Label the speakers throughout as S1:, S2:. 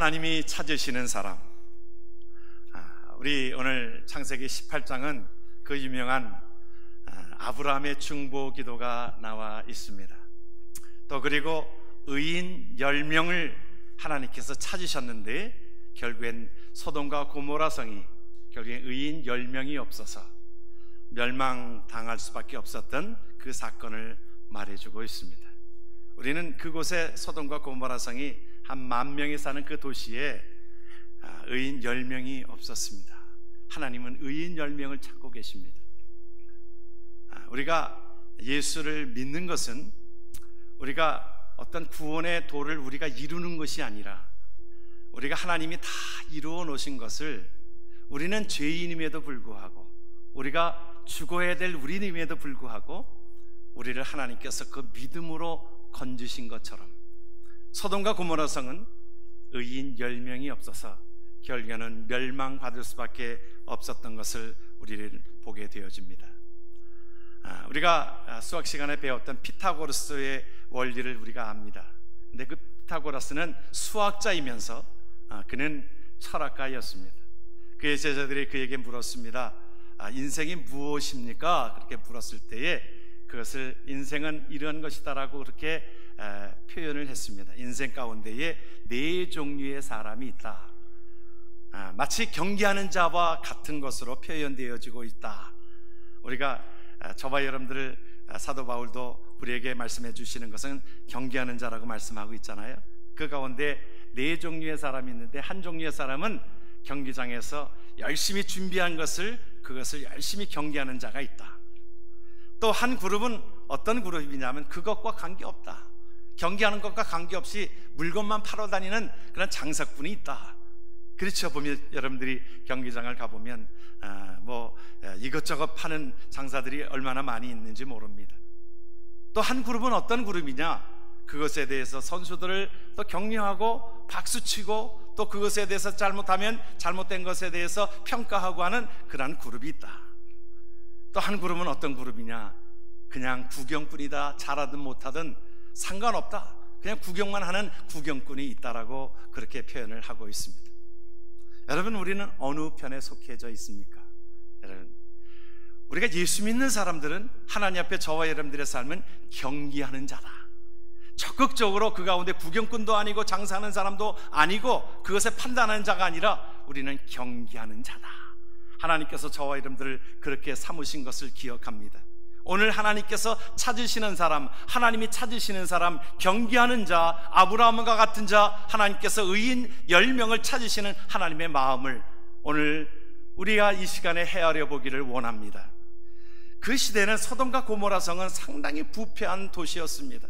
S1: 하나님이 찾으시는 사람. 우리 오늘 창세기 18장은 그 유명한 아브라함의 중보 기도가 나와 있습니다. 또 그리고 의인 10명을 하나님께서 찾으셨는데 결국엔 소돔과 고모라 성이 결국엔 의인 10명이 없어서 멸망당할 수밖에 없었던 그 사건을 말해주고 있습니다. 우리는 그곳에 소돔과 고모라 성이 한 10,000명이 사는 그 도시에 의인 10명이 없었습니다. 하나님은 의인 10명을 찾고 계십니다. 우리가 예수를 믿는 것은 우리가 어떤 구원의 도를 우리가 이루는 것이 아니라 우리가 하나님이 다 이루어 놓으신 것을 우리는 죄인임에도 불구하고 우리가 죽어야 될 우리임에도 불구하고 우리를 하나님께서 그 믿음으로 건지신 것처럼 소돔과 고모라 성은 의인 10명이 없어서 결국에는 멸망받을 수밖에 없었던 것을 우리를 보게 되어집니다. 우리가 수학 시간에 배웠던 피타고라스의 원리를 우리가 압니다. 근데 그 피타고라스는 수학자이면서 그는 철학가였습니다. 그의 제자들이 그에게 물었습니다. 인생이 무엇입니까? 그렇게 물었을 때에 그것을 인생은 이런 것이다라고 그렇게 표현을 했습니다. 인생 가운데에 4종류의 사람이 있다. 마치 경기하는 자와 같은 것으로 표현되어지고 있다. 우리가 저와 여러분들을 사도 바울도 우리에게 말씀해 주시는 것은 경기하는 자라고 말씀하고 있잖아요. 그 가운데 4종류의 사람이 있는데 한 종류의 사람은 경기장에서 열심히 준비한 그것을 열심히 경기하는 자가 있다. 또 한 그룹은 어떤 그룹이냐면 그것과 관계없다. 경기하는 것과 관계없이 물건만 팔아 다니는 그런 장사꾼이 있다. 그렇죠. 보면 여러분들이 경기장을 가보면 이것저것 파는 장사들이 얼마나 많이 있는지 모릅니다. 또 한 그룹은 어떤 그룹이냐, 그것에 대해서 선수들을 또 격려하고 박수치고 또 그것에 대해서 잘못하면 잘못된 것에 대해서 평가하고 하는 그런 그룹이 있다. 또 한 그룹은 어떤 그룹이냐, 그냥 구경꾼이다. 잘하든 못하든 상관없다. 그냥 구경만 하는 구경꾼이 있다라고 그렇게 표현을 하고 있습니다. 여러분, 우리는 어느 편에 속해져 있습니까? 여러분, 우리가 예수 믿는 사람들은 하나님 앞에 저와 여러분들의 삶은 경기하는 자다. 적극적으로 그 가운데 구경꾼도 아니고 장사하는 사람도 아니고 그것에 판단하는 자가 아니라 우리는 경기하는 자다. 하나님께서 저와 여러분들을 그렇게 삼으신 것을 기억합니다. 오늘 하나님께서 찾으시는 사람, 하나님이 찾으시는 사람, 경기하는 자, 아브라함과 같은 자, 하나님께서 의인 10명을 찾으시는 하나님의 마음을 오늘 우리가 이 시간에 헤아려 보기를 원합니다. 그 시대는 소돔과 고모라 성은 상당히 부패한 도시였습니다.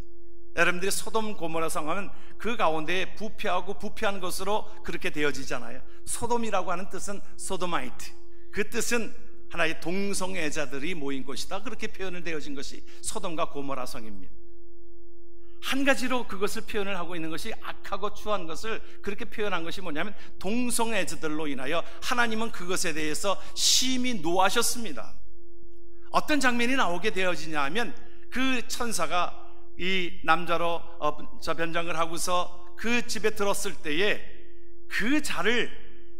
S1: 여러분들이 소돔 고모라 성 하면 그 가운데 부패하고 부패한 것으로 그렇게 되어지잖아요. 소돔이라고 하는 뜻은 소도마이트, 그 뜻은 하나의 동성애자들이 모인 곳이다. 그렇게 표현을 되어진 것이 소돔과 고모라 성입니다. 한 가지로 그것을 표현을 하고 있는 것이 악하고 추한 것을 그렇게 표현한 것이 뭐냐면 동성애자들로 인하여 하나님은 그것에 대해서 심히 노하셨습니다. 어떤 장면이 나오게 되어지냐 하면 그 천사가 이 남자로 변장을 하고서 그 집에 들었을 때에 그 자를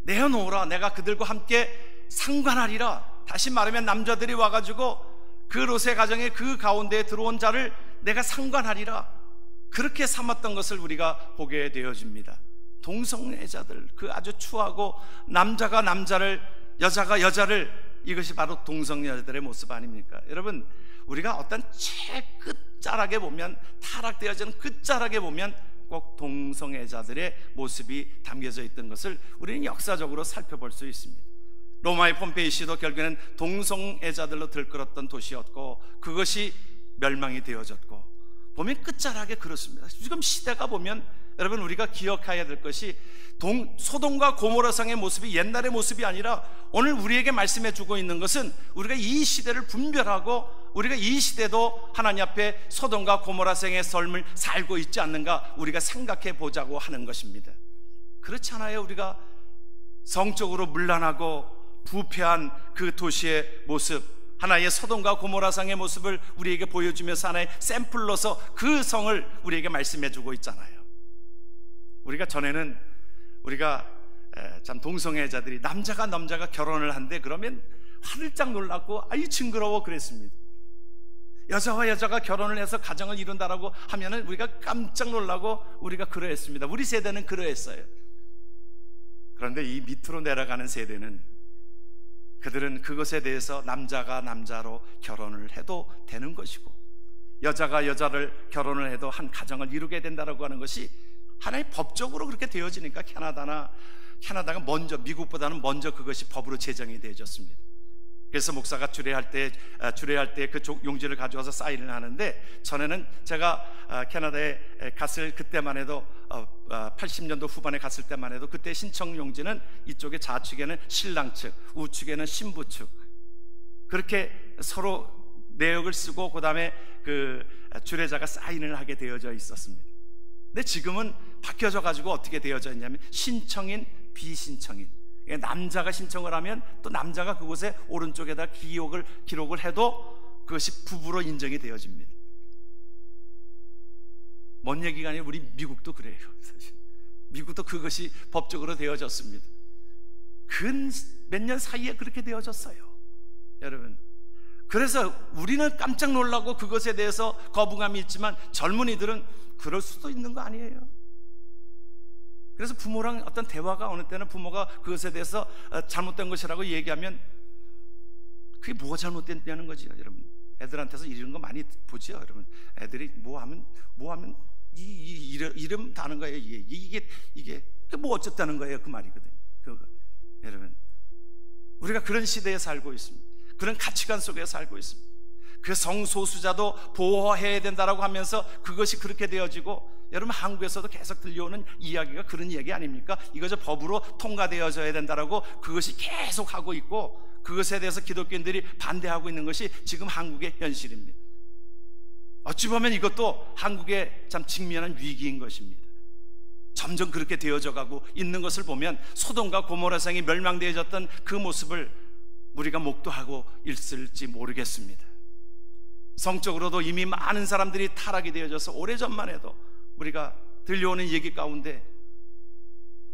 S1: 내어놓으라. 내가 그들과 함께 상관하리라. 다시 말하면 남자들이 와가지고 그 롯의 가정의 그 가운데에 들어온 자를 내가 상관하리라. 그렇게 삼았던 것을 우리가 보게 되어집니다. 동성애자들, 그 아주 추하고 남자가 남자를, 여자가 여자를, 이것이 바로 동성애자들의 모습 아닙니까? 여러분, 우리가 어떤 끝자락에 보면, 타락되어지는 끝자락에 보면 꼭 동성애자들의 모습이 담겨져 있던 것을 우리는 역사적으로 살펴볼 수 있습니다. 로마의 폼페이시도 결국에는 동성애자들로 들끓었던 도시였고 그것이 멸망이 되어졌고, 보면 끝자락에 그렇습니다. 지금 시대가 보면 여러분 우리가 기억해야 될 것이 소돔과 고모라 성의 모습이 옛날의 모습이 아니라 오늘 우리에게 말씀해 주고 있는 것은 우리가 이 시대를 분별하고 우리가 이 시대도 하나님 앞에 소돔과 고모라 성의 삶을 살고 있지 않는가 우리가 생각해 보자고 하는 것입니다. 그렇지 않아요? 우리가 성적으로 문란하고 부패한 그 도시의 모습, 하나의 소돔과 고모라 성의 모습을 우리에게 보여주면서 하나의 샘플로서 그 성을 우리에게 말씀해 주고 있잖아요. 우리가 전에는 우리가 참 동성애자들이 남자가 결혼을 한대 그러면 화들짝 놀랐고 아이 징그러워 그랬습니다. 여자와 여자가 결혼을 해서 가정을 이룬다라고 하면은 우리가 깜짝 놀라고 우리가 그러했습니다. 우리 세대는 그러했어요. 그런데 이 밑으로 내려가는 세대는 그들은 그것에 대해서 남자가 남자로 결혼을 해도 되는 것이고 여자가 여자를 결혼을 해도 한 가정을 이루게 된다라고 하는 것이 하나의 법적으로 그렇게 되어지니까 캐나다가 먼저, 미국보다는 먼저 그것이 법으로 제정이 되어졌습니다. 그래서 목사가 주례할 때 그 용지를 가져와서 사인을 하는데, 전에는 제가 캐나다에 갔을 그때만 해도 80년도 후반에 갔을 때만 해도 그때 신청 용지는 이쪽에 좌측에는 신랑 측, 우측에는 신부 측 그렇게 서로 내역을 쓰고 그 다음에 그 주례자가 사인을 하게 되어져 있었습니다. 근데 지금은 바뀌어져 가지고 어떻게 되어져 있냐면 신청인, 비신청인, 남자가 신청을 하면 또 남자가 그곳에 오른쪽에다 기록을 해도 그것이 부부로 인정이 되어집니다. 먼 얘기가 아니라 우리 미국도 그래요. 사실 미국도 그것이 법적으로 되어졌습니다. 근 몇 년 사이에 그렇게 되어졌어요, 여러분. 그래서 우리는 깜짝 놀라고 그것에 대해서 거부감이 있지만 젊은이들은 그럴 수도 있는 거 아니에요. 그래서 부모랑 어떤 대화가 어느 때는 부모가 그것에 대해서 잘못된 것이라고 얘기하면 그게 뭐가 잘못됐냐는 거지요, 여러분. 애들한테서 이런 거 많이 보지요, 여러분. 애들이 뭐 하면 이름 다는 거예요. 이게 뭐 어쨌다는 거예요, 그 말이거든요. 여러분, 우리가 그런 시대에 살고 있습니다. 그런 가치관 속에 살고 있습니다. 그 성소수자도 보호해야 된다라고 하면서 그것이 그렇게 되어지고, 여러분 한국에서도 계속 들려오는 이야기가 그런 이야기 아닙니까? 이것이 법으로 통과되어져야 된다라고 그것이 계속 하고 있고, 그것에 대해서 기독교인들이 반대하고 있는 것이 지금 한국의 현실입니다. 어찌 보면 이것도 한국의 참 직면한 위기인 것입니다. 점점 그렇게 되어져 가고 있는 것을 보면 소돔과 고모라 성이 멸망되어졌던 그 모습을 우리가 목도하고 있을지 모르겠습니다. 성적으로도 이미 많은 사람들이 타락이 되어져서 오래전만 해도 우리가 들려오는 얘기 가운데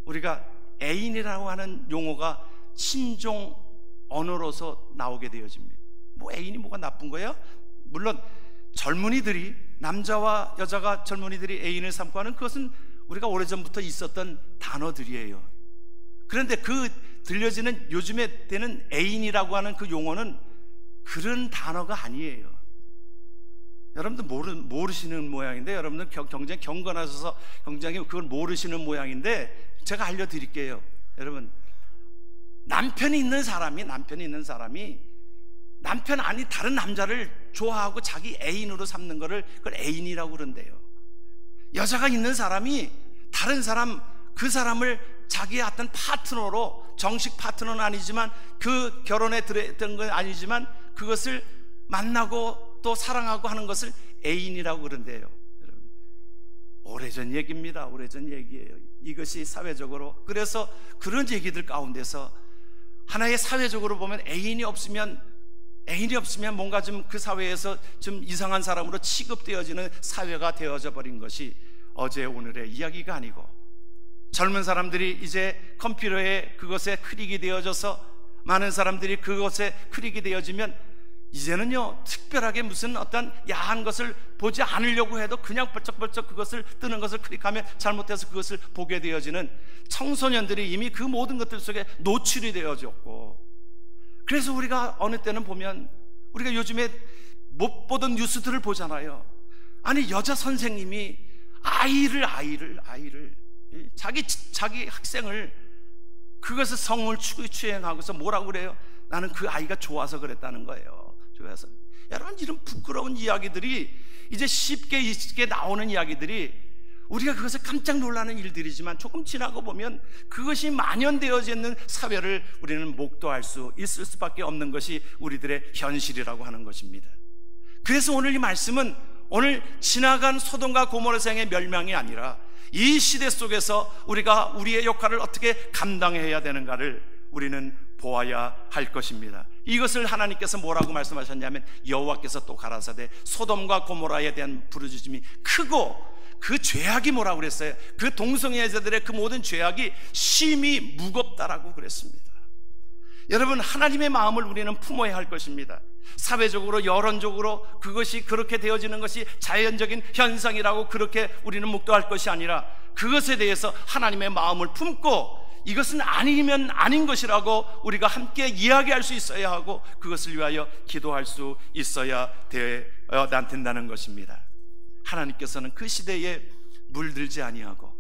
S1: 우리가 애인이라고 하는 용어가 신종 언어로서 나오게 되어집니다. 뭐 애인이 뭐가 나쁜 거예요? 물론 젊은이들이, 남자와 여자가 젊은이들이 애인을 삼고 하는 그것은 우리가 오래전부터 있었던 단어들이에요. 그런데 그 들려지는 요즘에 되는 애인이라고 하는 그 용어는 그런 단어가 아니에요. 여러분들 모르시는 모양인데, 여러분들 굉장히 경건하셔서 굉장히 그걸 모르시는 모양인데 제가 알려드릴게요. 여러분, 남편이 있는 사람이 남편 아닌 다른 남자를 좋아하고 자기 애인으로 삼는 거를 그걸 애인이라고 그런대요. 여자가 있는 사람이 다른 사람, 그 사람을 자기의 어떤 파트너로, 정식 파트너는 아니지만 그 결혼에 들었던 건 아니지만 그것을 만나고 또 사랑하고 하는 것을 애인이라고 그런대요. 여러분, 오래전 얘기입니다. 오래전 얘기예요. 이것이 사회적으로, 그래서 그런 얘기들 가운데서 하나의 사회적으로 보면 애인이 없으면 뭔가 좀 그 사회에서 좀 이상한 사람으로 취급되어지는 사회가 되어져 버린 것이 어제 오늘의 이야기가 아니고, 젊은 사람들이 이제 컴퓨터에 그것에 클릭이 되어져서 많은 사람들이 그것에 클릭이 되어지면 이제는요, 특별하게 무슨 어떤 야한 것을 보지 않으려고 해도 그냥 벌쩍벌쩍 그것을 뜨는 것을 클릭하면 잘못해서 그것을 보게 되어지는 청소년들이 이미 그 모든 것들 속에 노출이 되어졌고, 그래서 우리가 어느 때는 보면 우리가 요즘에 못 보던 뉴스들을 보잖아요. 아니, 여자 선생님이 아이를 자기 학생을 그것을 성을 추행하고서 뭐라고 그래요? 나는 그 아이가 좋아서 그랬다는 거예요. 좋아서. 여러분, 이런 부끄러운 이야기들이 이제 쉽게 나오는 이야기들이 우리가 그것을 깜짝 놀라는 일들이지만 조금 지나고 보면 그것이 만연되어져 있는 사회를 우리는 목도할 수 있을 수밖에 없는 것이 우리들의 현실이라고 하는 것입니다. 그래서 오늘 이 말씀은 오늘 지나간 소돔과 고모라 성의 멸망이 아니라 이 시대 속에서 우리가 우리의 역할을 어떻게 감당해야 되는가를 우리는 보아야 할 것입니다. 이것을 하나님께서 뭐라고 말씀하셨냐면, 여호와께서 또 가라사대 소돔과 고모라에 대한 부르짖음이 크고 그 죄악이 뭐라고 그랬어요? 그 동성애자들의 그 모든 죄악이 심히 무겁다라고 그랬습니다. 여러분, 하나님의 마음을 우리는 품어야 할 것입니다. 사회적으로 여론적으로 그것이 그렇게 되어지는 것이 자연적인 현상이라고 그렇게 우리는 묵도할 것이 아니라 그것에 대해서 하나님의 마음을 품고 이것은 아니면 아닌 것이라고 우리가 함께 이야기할 수 있어야 하고 그것을 위하여 기도할 수 있어야 된다는 것입니다. 하나님께서는 그 시대에 물들지 아니하고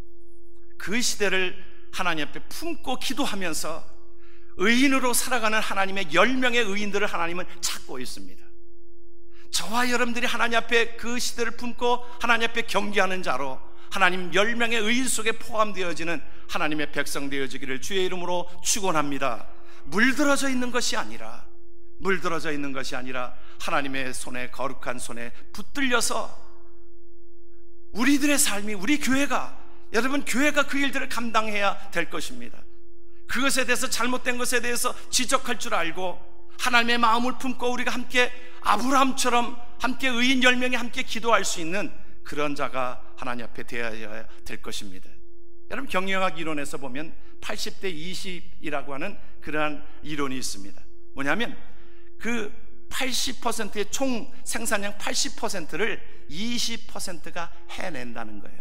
S1: 그 시대를 하나님 앞에 품고 기도하면서 의인으로 살아가는 하나님의 10명의 의인들을 하나님은 찾고 있습니다. 저와 여러분들이 하나님 앞에 그 시대를 품고 하나님 앞에 경기하는 자로 하나님 10명의 의인 속에 포함되어지는 하나님의 백성 되어지기를 주의 이름으로 축원합니다. 물들어져 있는 것이 아니라 하나님의 손에, 거룩한 손에 붙들려서 우리들의 삶이, 우리 교회가, 여러분 교회가 그 일들을 감당해야 될 것입니다. 그것에 대해서, 잘못된 것에 대해서 지적할 줄 알고 하나님의 마음을 품고 우리가 함께 아브라함처럼 함께 의인 10명이 함께 기도할 수 있는 그런 자가 하나님 앞에 되어야 될 것입니다. 여러분, 경영학 이론에서 보면 80대 20이라고 하는 그러한 이론이 있습니다. 뭐냐면 그 80%의 총 생산량 80%를 20%가 해낸다는 거예요.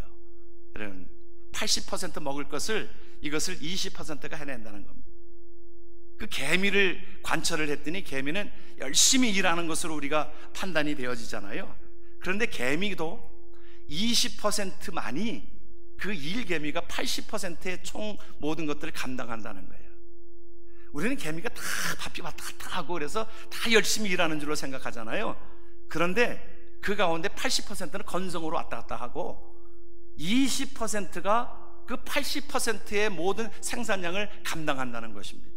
S1: 여러분, 80% 먹을 것을, 이것을 20%가 해낸다는 겁니다. 그 개미를 관찰을 했더니 개미는 열심히 일하는 것으로 우리가 판단이 되어지잖아요. 그런데 개미도 20%만이 그 일개미가 80%의 총 모든 것들을 감당한다는 거예요. 우리는 개미가 다 바삐 왔다 갔다 하고 그래서 다 열심히 일하는 줄로 생각하잖아요. 그런데 그 가운데 80%는 건성으로 왔다 갔다 하고 20%가 그 80%의 모든 생산량을 감당한다는 것입니다.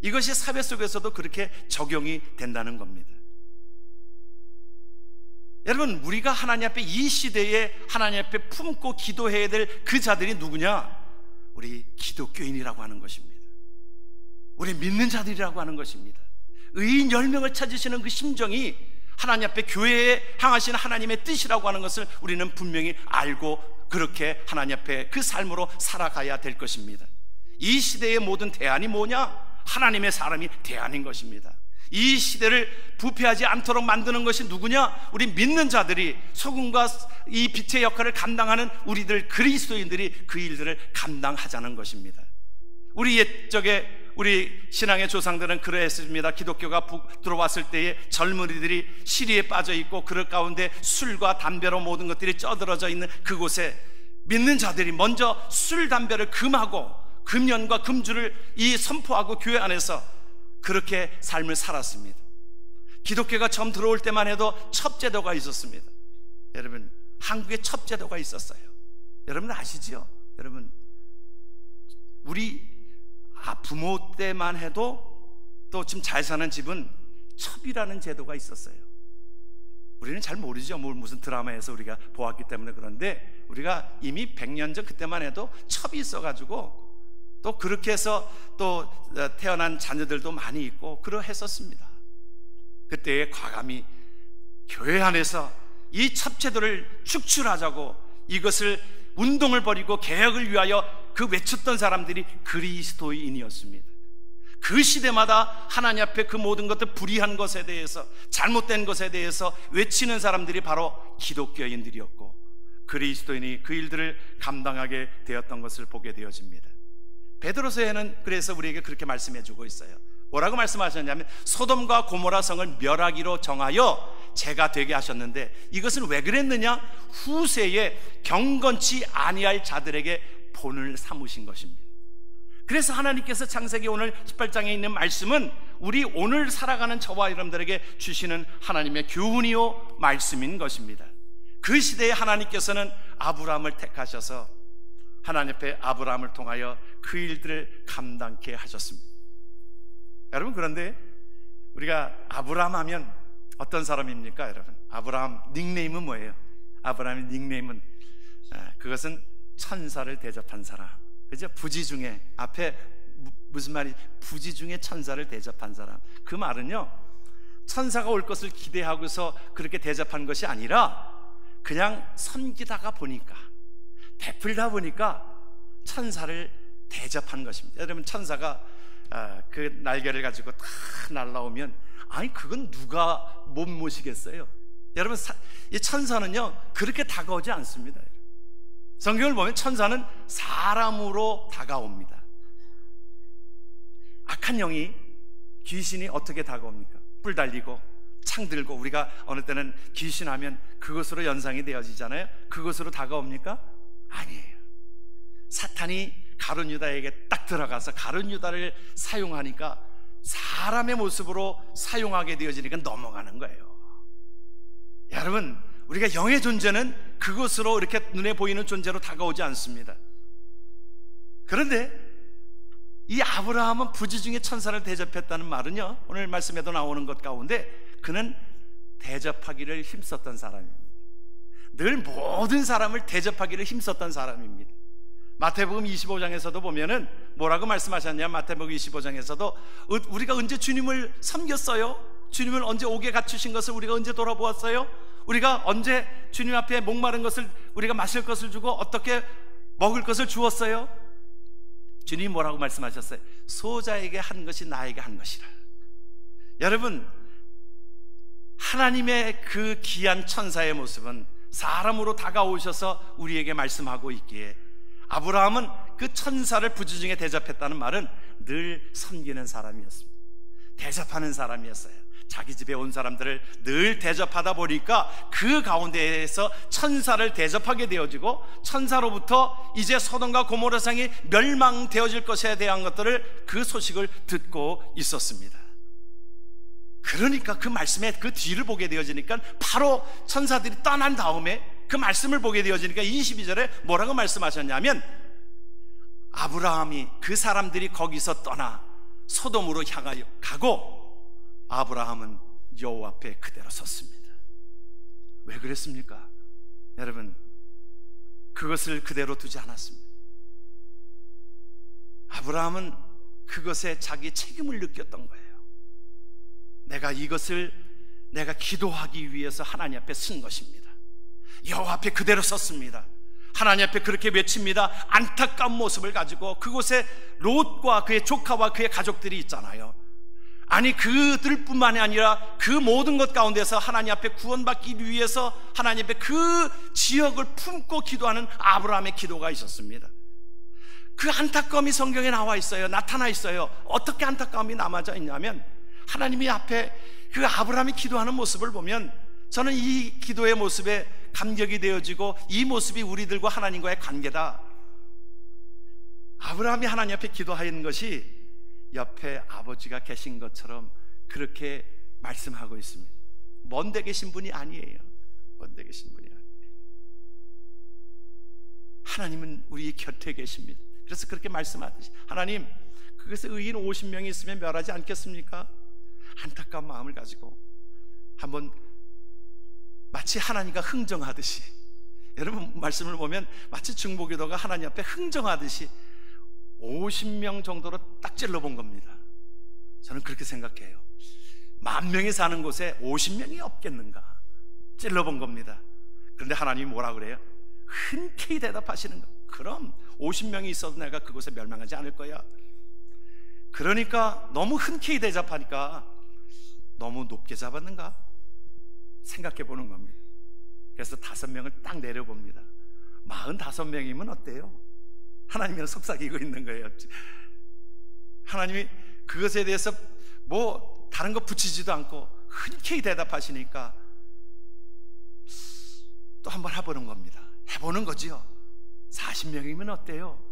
S1: 이것이 사회 속에서도 그렇게 적용이 된다는 겁니다. 여러분, 우리가 하나님 앞에, 이 시대에 하나님 앞에 품고 기도해야 될 그 자들이 누구냐? 우리 기독교인이라고 하는 것입니다. 우리 믿는 자들이라고 하는 것입니다. 의인 10명을 찾으시는 그 심정이 하나님 앞에 교회에 향하신 하나님의 뜻이라고 하는 것을 우리는 분명히 알고 그렇게 하나님 앞에 그 삶으로 살아가야 될 것입니다. 이 시대의 모든 대안이 뭐냐? 하나님의 사람이 대안인 것입니다. 이 시대를 부패하지 않도록 만드는 것이 누구냐? 우리 믿는 자들이, 소금과 이 빛의 역할을 감당하는 우리들 그리스도인들이 그 일들을 감당하자는 것입니다. 우리 옛적에 우리 신앙의 조상들은 그러했습니다. 기독교가 들어왔을 때에 젊은이들이 시리에 빠져 있고 그 가운데 술과 담배로 모든 것들이 쩌들어져 있는 그곳에 믿는 자들이 먼저 술, 담배를 금하고 금연과 금주를 선포하고 교회 안에서 그렇게 삶을 살았습니다. 기독교가 처음 들어올 때만 해도 첩제도가 있었습니다. 여러분, 한국에 첩제도가 있었어요. 여러분 아시죠? 여러분, 우리 부모 때만 해도 또 지금 잘 사는 집은 첩이라는 제도가 있었어요. 우리는 잘 모르죠. 무슨 드라마에서 우리가 보았기 때문에. 그런데 우리가 이미 100년 전 그때만 해도 첩이 있어가지고 또 그렇게 해서 또 태어난 자녀들도 많이 있고 그러했었습니다. 그때에 과감히 교회 안에서 이 첩제도를 축출하자고 이것을 운동을 벌이고 개혁을 위하여 그 외쳤던 사람들이 그리스도인이었습니다. 그 시대마다 하나님 앞에 그 모든 것들, 불의한 것에 대해서, 잘못된 것에 대해서 외치는 사람들이 바로 기독교인들이었고 그리스도인이 그 일들을 감당하게 되었던 것을 보게 되어집니다. 베드로서에는 그래서 우리에게 그렇게 말씀해 주고 있어요. 뭐라고 말씀하셨냐면 소돔과 고모라 성을 멸하기로 정하여 죄가 되게 하셨는데 이것은 왜 그랬느냐? 후세에 경건치 아니할 자들에게 본을 삼으신 것입니다. 그래서 하나님께서 창세기 오늘 18장에 있는 말씀은 우리 오늘 살아가는 저와 여러분들에게 주시는 하나님의 교훈이요 말씀인 것입니다. 그 시대에 하나님께서는 아브라함을 택하셔서 하나님 앞에 아브라함을 통하여 그 일들을 감당케 하셨습니다. 여러분, 그런데 우리가 아브라함 하면 어떤 사람입니까? 여러분, 아브라함 닉네임은 뭐예요? 아브라함의 닉네임은 그것은 천사를 대접한 사람. 그죠? 부지 중에, 앞에 무슨 말이, 부지 중에 천사를 대접한 사람. 그 말은요, 천사가 올 것을 기대하고서 그렇게 대접한 것이 아니라 그냥 섬기다가 보니까, 베풀다 보니까 천사를 대접한 것입니다. 여러분, 천사가 그 날개를 가지고 다 날아오면, 아니 그건 누가 못 모시겠어요? 여러분, 이 천사는요 그렇게 다가오지 않습니다. 성경을 보면 천사는 사람으로 다가옵니다. 악한 영이, 귀신이 어떻게 다가옵니까? 뿔 달리고 창 들고, 우리가 어느 때는 귀신하면 그것으로 연상이 되어지잖아요. 그것으로 다가옵니까? 아니에요. 사탄이 가룟 유다에게 딱 들어가서 가룟 유다를 사용하니까, 사람의 모습으로 사용하게 되어지니까 넘어가는 거예요. 여러분, 우리가 영의 존재는 그것으로 이렇게 눈에 보이는 존재로 다가오지 않습니다. 그런데 이 아브라함은 부지중에 천사를 대접했다는 말은요, 오늘 말씀에도 나오는 것 가운데 그는 대접하기를 힘썼던 사람입니다. 늘 모든 사람을 대접하기를 힘썼던 사람입니다. 마태복음 25장에서도 보면은 뭐라고 말씀하셨냐? 마태복음 25장에서도 우리가 언제 주님을 섬겼어요? 주님을 언제 옥에 갇히신 것을 우리가 언제 돌아보았어요? 우리가 언제 주님 앞에 목마른 것을, 우리가 마실 것을 주고 어떻게 먹을 것을 주었어요? 주님이 뭐라고 말씀하셨어요? 소자에게 한 것이 나에게 한 것이라. 여러분, 하나님의 그 귀한 천사의 모습은 사람으로 다가오셔서 우리에게 말씀하고 있기에, 아브라함은 그 천사를 부지중에 대접했다는 말은 늘 섬기는 사람이었습니다. 대접하는 사람이었어요. 자기 집에 온 사람들을 늘 대접하다 보니까 그 가운데에서 천사를 대접하게 되어지고, 천사로부터 이제 소돔과 고모라 성이 멸망되어질 것에 대한 것들을, 그 소식을 듣고 있었습니다. 그러니까 그 말씀에 그 뒤를 보게 되어지니까, 바로 천사들이 떠난 다음에 그 말씀을 보게 되어지니까 22절에 뭐라고 말씀하셨냐면, 아브라함이, 그 사람들이 거기서 떠나 소돔으로 향하여 가고 아브라함은 여호와 앞에 그대로 섰습니다. 왜 그랬습니까? 여러분, 그것을 그대로 두지 않았습니다. 아브라함은 그것에 자기 책임을 느꼈던 거예요. 내가 이것을 내가 기도하기 위해서 하나님 앞에 쓴 것입니다. 여호와 앞에 그대로 섰습니다. 하나님 앞에 그렇게 외칩니다. 안타까운 모습을 가지고, 그곳에 롯과 그의 조카와 그의 가족들이 있잖아요. 아니, 그들뿐만이 아니라 그 모든 것 가운데서 하나님 앞에 구원받기 위해서 하나님 앞에 그 지역을 품고 기도하는 아브라함의 기도가 있었습니다. 그 안타까움이 성경에 나와 있어요. 나타나 있어요. 어떻게 안타까움이 남아져 있냐면, 하나님이 앞에 그 아브라함이 기도하는 모습을 보면, 저는 이 기도의 모습에 감격이 되어지고, 이 모습이 우리들과 하나님과의 관계다. 아브라함이 하나님 앞에 기도하는 것이 옆에 아버지가 계신 것처럼 그렇게 말씀하고 있습니다. 먼데 계신 분이 아니에요. 먼데 계신 분이 아니에요. 하나님은 우리 곁에 계십니다. 그래서 그렇게 말씀하듯이, 하나님, 그것에 의인 50명이 있으면 멸하지 않겠습니까? 안타까운 마음을 가지고 한번 마치 하나님과 흥정하듯이, 여러분 말씀을 보면 마치 중보기도가 하나님 앞에 흥정하듯이 50명 정도로 딱 찔러본 겁니다. 저는 그렇게 생각해요. 10,000명이 사는 곳에 50명이 없겠는가 찔러본 겁니다. 그런데 하나님이 뭐라 그래요? 흔쾌히 대답하시는 거. 그럼 50명이 있어도 내가 그곳에 멸망하지 않을 거야. 그러니까 너무 흔쾌히 대답하니까 너무 높게 잡았는가 생각해 보는 겁니다. 그래서 5명을 딱 내려봅니다. 45명이면 어때요? 하나님이랑 속삭이고 있는 거예요. 하나님이 그것에 대해서 뭐 다른 거 붙이지도 않고 흔쾌히 대답하시니까 또 한번 해보는 겁니다. 해보는 거지요. 40명이면 어때요?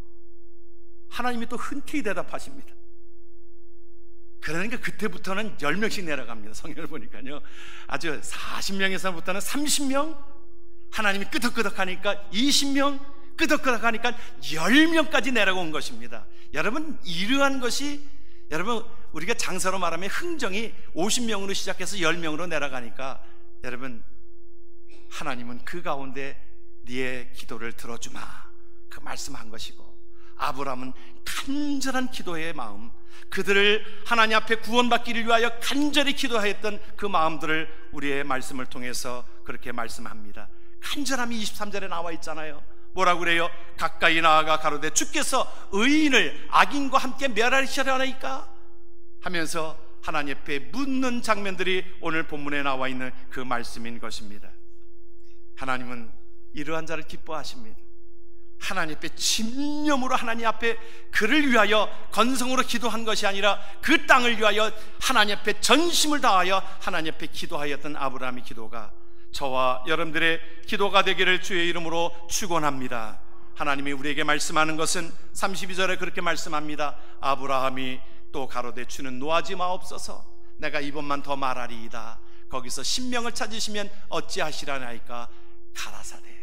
S1: 하나님이 또 흔쾌히 대답하십니다. 그러니까 그때부터는 10명씩 내려갑니다. 성경을 보니까요, 아주 40명에서부터는 30명, 하나님이 끄덕끄덕하니까 20명, 끄덕끄덕하니까 10명까지 내려온 것입니다. 여러분, 이러한 것이, 여러분, 우리가 장사로 말하면 흥정이 50명으로 시작해서 10명으로 내려가니까, 여러분, 하나님은 그 가운데 네의 기도를 들어주마, 그 말씀한 것이고, 아브라함은 간절한 기도의 마음, 그들을 하나님 앞에 구원받기를 위하여 간절히 기도하였던 그 마음들을 우리의 말씀을 통해서 그렇게 말씀합니다. 간절함이 23절에 나와 있잖아요. 뭐라고 그래요? 가까이 나아가 가로되 주께서 의인을 악인과 함께 멸하시려나이까 하면서 하나님 앞에 묻는 장면들이 오늘 본문에 나와 있는 그 말씀인 것입니다. 하나님은 이러한 자를 기뻐하십니다. 하나님 앞에 집념으로 하나님 앞에 그를 위하여 건성으로 기도한 것이 아니라 그 땅을 위하여 하나님 앞에 전심을 다하여 하나님 앞에 기도하였던 아브라함의 기도가 저와 여러분들의 기도가 되기를 주의 이름으로 축원합니다. 하나님이 우리에게 말씀하는 것은 32절에 그렇게 말씀합니다. 아브라함이 또 가로되 주는 노하지 마옵소서 내가 이번만 더 말하리이다. 거기서 신명을 찾으시면 어찌하시라나이까 가라사대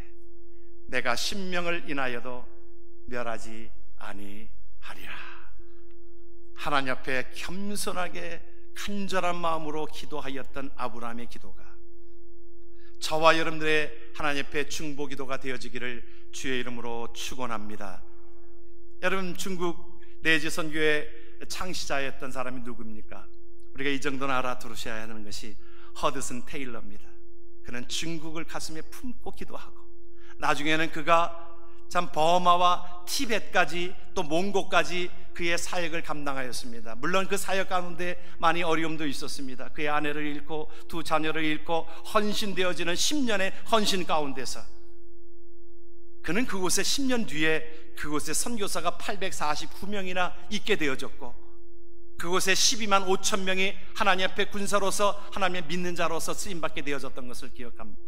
S1: 내가 신명을 인하여도 멸하지 아니하리라. 하나님 앞에 겸손하게 간절한 마음으로 기도하였던 아브라함의 기도가 저와 여러분들의 하나님 앞에 중보 기도가 되어지기를 주의 이름으로 축원합니다. 여러분, 중국 내지 선교의 창시자였던 사람이 누구입니까? 우리가 이 정도는 알아두셔야 하는 것이 허드슨 테일러입니다. 그는 중국을 가슴에 품고 기도하고 나중에는 그가 참 버마와 티벳까지 또 몽고까지 그의 사역을 감당하였습니다. 물론 그 사역 가운데 많이 어려움도 있었습니다. 그의 아내를 잃고 두 자녀를 잃고 헌신되어지는 10년의 헌신 가운데서 그는 그곳에 10년 뒤에 그곳에 선교사가 849명이나 있게 되어졌고 그곳에 12만 5천 명이 하나님 앞에 군사로서 하나님의 믿는 자로서 쓰임받게 되어졌던 것을 기억합니다.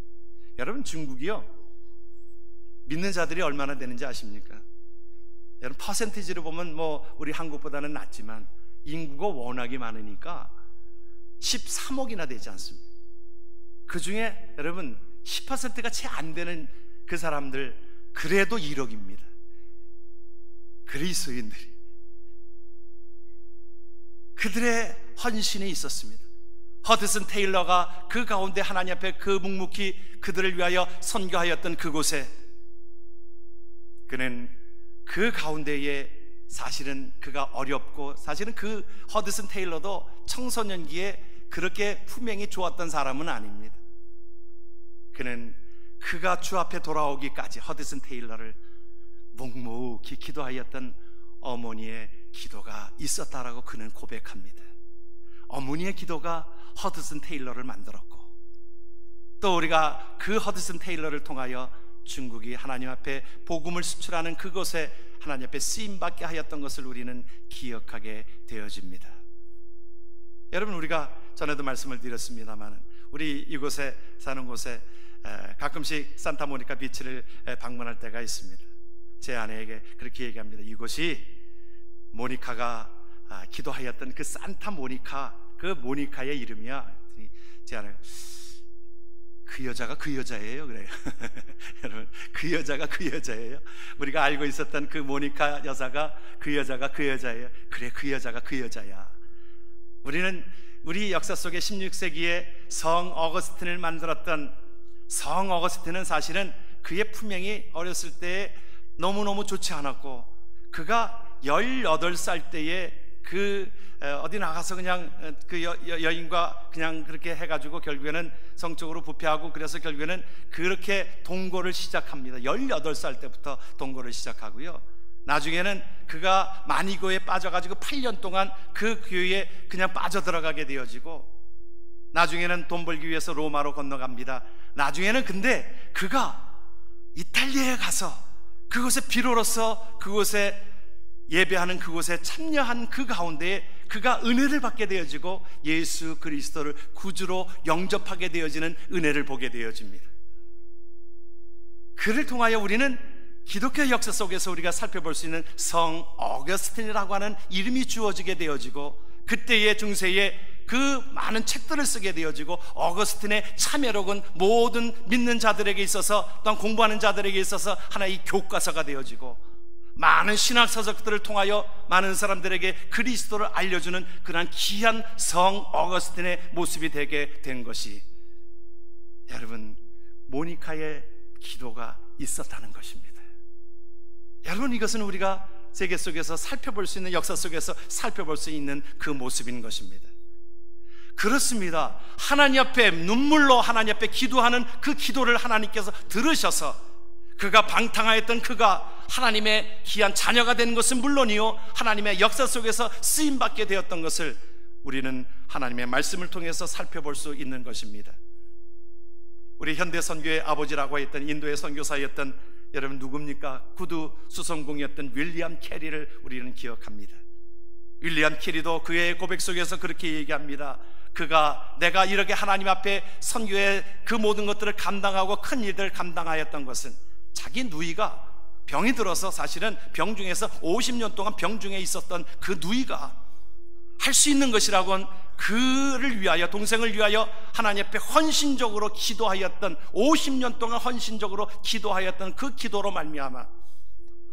S1: 여러분, 중국이요 믿는 자들이 얼마나 되는지 아십니까? 여러분, 퍼센티지로 보면 뭐 우리 한국보다는 낮지만 인구가 워낙에 많으니까 13억이나 되지 않습니까? 그 중에 여러분 10%가 채 안 되는 그 사람들 그래도 1억입니다. 그리스도인들이 그들의 헌신이 있었습니다. 허드슨 테일러가 그 가운데 하나님 앞에 그 묵묵히 그들을 위하여 선교하였던 그곳에 그는 그 가운데에 사실은 그가 어렵고 사실은 그 허드슨 테일러도 청소년기에 그렇게 품행이 좋았던 사람은 아닙니다. 그는 그가 주 앞에 돌아오기까지 허드슨 테일러를 묵묵히 기도하였던 어머니의 기도가 있었다라고 그는 고백합니다. 어머니의 기도가 허드슨 테일러를 만들었고 또 우리가 그 허드슨 테일러를 통하여 중국이 하나님 앞에 복음을 수출하는 그곳에 하나님 앞에 쓰임받게 하였던 것을 우리는 기억하게 되어집니다. 여러분, 우리가 전에도 말씀을 드렸습니다만 우리 이곳에 사는 곳에 가끔씩 산타모니카 비치를 방문할 때가 있습니다. 제 아내에게 그렇게 얘기합니다. 이곳이 모니카가 기도하였던 그 산타모니카, 그 모니카의 이름이야. 제 아내가 그 여자가 그 여자예요 그래요. 여러분, 그 여자가 그 여자예요. 우리가 알고 있었던 그 모니카 여사가 그 여자가 그 여자예요. 그래, 그 여자가 그 여자야. 우리는 우리 역사 속에 16세기에 성 어거스틴을 만들었던 성 어거스틴은 사실은 그의 품행이 어렸을 때 너무너무 좋지 않았고 그가 18살 때에 그 어디 나가서 그냥 그 여인과 그냥 그렇게 해가지고 결국에는 성적으로 부패하고 그래서 결국에는 그렇게 동거를 시작합니다. 18살 때부터 동거를 시작하고요. 나중에는 그가 마니고에 빠져가지고 8년 동안 그 교회에 그냥 빠져들어가게 되어지고 나중에는 돈 벌기 위해서 로마로 건너갑니다. 나중에는 근데 그가 이탈리아에 가서 그곳에 비로로서 그곳에 예배하는 그곳에 참여한 그 가운데에 그가 은혜를 받게 되어지고 예수 그리스도를 구주로 영접하게 되어지는 은혜를 보게 되어집니다. 그를 통하여 우리는 기독교 역사 속에서 우리가 살펴볼 수 있는 성 어거스틴이라고 하는 이름이 주어지게 되어지고 그때의 중세에 그 많은 책들을 쓰게 되어지고 어거스틴의 참여록은 모든 믿는 자들에게 있어서 또한 공부하는 자들에게 있어서 하나의 교과서가 되어지고 많은 신학 서적들을 통하여 많은 사람들에게 그리스도를 알려주는 그러한 귀한 성 어거스틴의 모습이 되게 된 것이 여러분 모니카의 기도가 있었다는 것입니다. 여러분, 이것은 우리가 세계 속에서 살펴볼 수 있는 역사 속에서 살펴볼 수 있는 그 모습인 것입니다. 그렇습니다. 하나님 앞에 눈물로 하나님 앞에 기도하는 그 기도를 하나님께서 들으셔서 그가 방탕하였던 그가 하나님의 귀한 자녀가 된 것은 물론이요, 하나님의 역사 속에서 쓰임받게 되었던 것을 우리는 하나님의 말씀을 통해서 살펴볼 수 있는 것입니다. 우리 현대 선교의 아버지라고 했던 인도의 선교사였던 여러분 누굽니까? 구두 수성공이었던 윌리엄 캐리를 우리는 기억합니다. 윌리엄 캐리도 그의 고백 속에서 그렇게 얘기합니다. 그가 내가 이렇게 하나님 앞에 선교의 그 모든 것들을 감당하고 큰 일들을 감당하였던 것은 자기 누이가 병이 들어서 사실은 병중에서 50년 동안 병중에 있었던 그 누이가 할 수 있는 것이라고는 그를 위하여, 동생을 위하여 하나님 앞에 헌신적으로 기도하였던, 50년 동안 헌신적으로 기도하였던 그 기도로 말미암아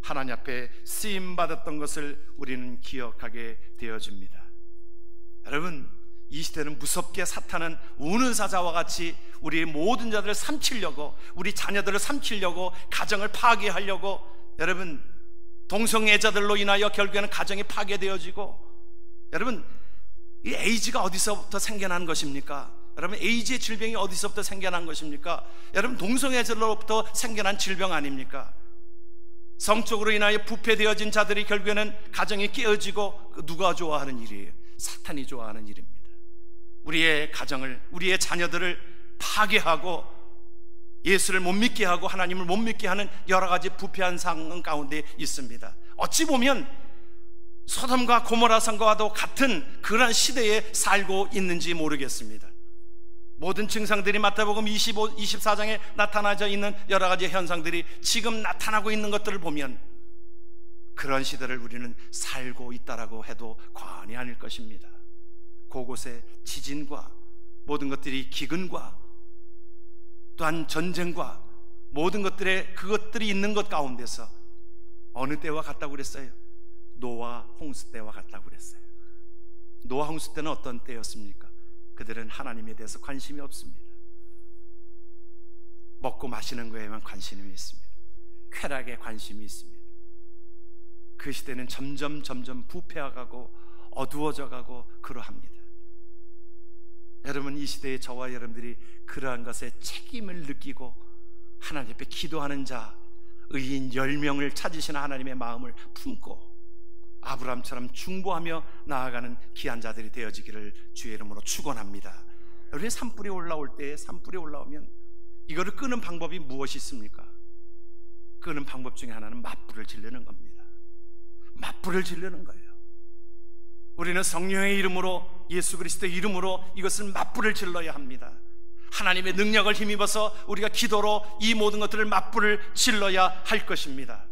S1: 하나님 앞에 쓰임받았던 것을 우리는 기억하게 되어집니다. 여러분, 이 시대는 무섭게 사탄은 우는 사자와 같이 우리의 모든 자들을 삼키려고, 우리 자녀들을 삼키려고, 가정을 파괴하려고, 여러분 동성애자들로 인하여 결국에는 가정이 파괴되어지고, 여러분 이 에이즈가 어디서부터 생겨난 것입니까? 여러분 에이즈의 질병이 어디서부터 생겨난 것입니까? 여러분 동성애자로부터 생겨난 질병 아닙니까? 성적으로 인하여 부패되어진 자들이 결국에는 가정이 깨어지고, 누가 좋아하는 일이에요? 사탄이 좋아하는 일입니다. 우리의 가정을, 우리의 자녀들을 파괴하고 예수를 못 믿게 하고 하나님을 못 믿게 하는 여러 가지 부패한 상황 가운데 있습니다. 어찌 보면 소돔과 고모라 성과와도 같은 그런 시대에 살고 있는지 모르겠습니다. 모든 증상들이 마태복음 24장에 나타나져 있는 여러 가지 현상들이 지금 나타나고 있는 것들을 보면 그런 시대를 우리는 살고 있다라고 해도 과언이 아닐 것입니다. 곳곳에 지진과 모든 것들이 기근과 또한 전쟁과 모든 그것들이 있는 것 가운데서 어느 때와 같다고 그랬어요? 노아 홍수 때와 같다고 그랬어요. 노아 홍수 때는 어떤 때였습니까? 그들은 하나님에 대해서 관심이 없습니다. 먹고 마시는 거에만 관심이 있습니다. 쾌락에 관심이 있습니다. 그 시대는 점점 부패하고 어두워져가고 그러합니다. 여러분, 이 시대에 저와 여러분들이 그러한 것에 책임을 느끼고 하나님 앞에 기도하는 자, 의인 10명을 찾으시는 하나님의 마음을 품고 아브라함처럼 중보하며 나아가는 귀한 자들이 되어지기를 주의 이름으로 축원합니다. 우리 산불이 올라올 때, 산불이 올라오면 이거를 끄는 방법이 무엇이 있습니까? 끄는 방법 중에 하나는 맞불을 지르는 겁니다. 맞불을 지르는 거예요. 우리는 성령의 이름으로, 예수 그리스도의 이름으로 이것을 맞불을 질러야 합니다. 하나님의 능력을 힘입어서 우리가 기도로 이 모든 것들을 맞불을 질러야 할 것입니다.